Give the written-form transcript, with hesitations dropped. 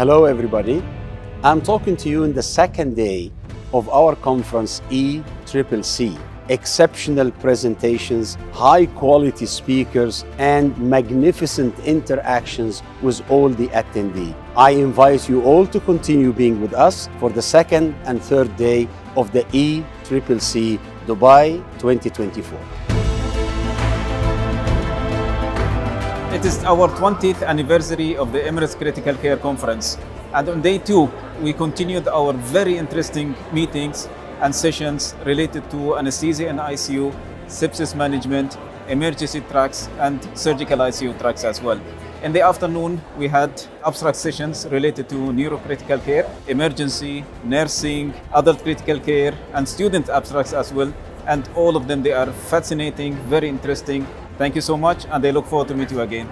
Hello everybody. I'm talking to you in the second day of our conference ECCC. Exceptional presentations, high quality speakers, and magnificent interactions with all the attendees. I invite you all to continue being with us for the second and third day of the ECCC Dubai 2024. It is our 20th anniversary of the Emirates Critical Care Conference. And on day 2, we continued our very interesting meetings and sessions related to anesthesia and ICU, sepsis management, emergency tracks, and surgical ICU tracks as well. In the afternoon, we had abstract sessions related to neurocritical care, emergency, nursing, adult critical care, and student abstracts as well. And all of them, they are fascinating, very interesting. Thank you so much, and I look forward to meet you again.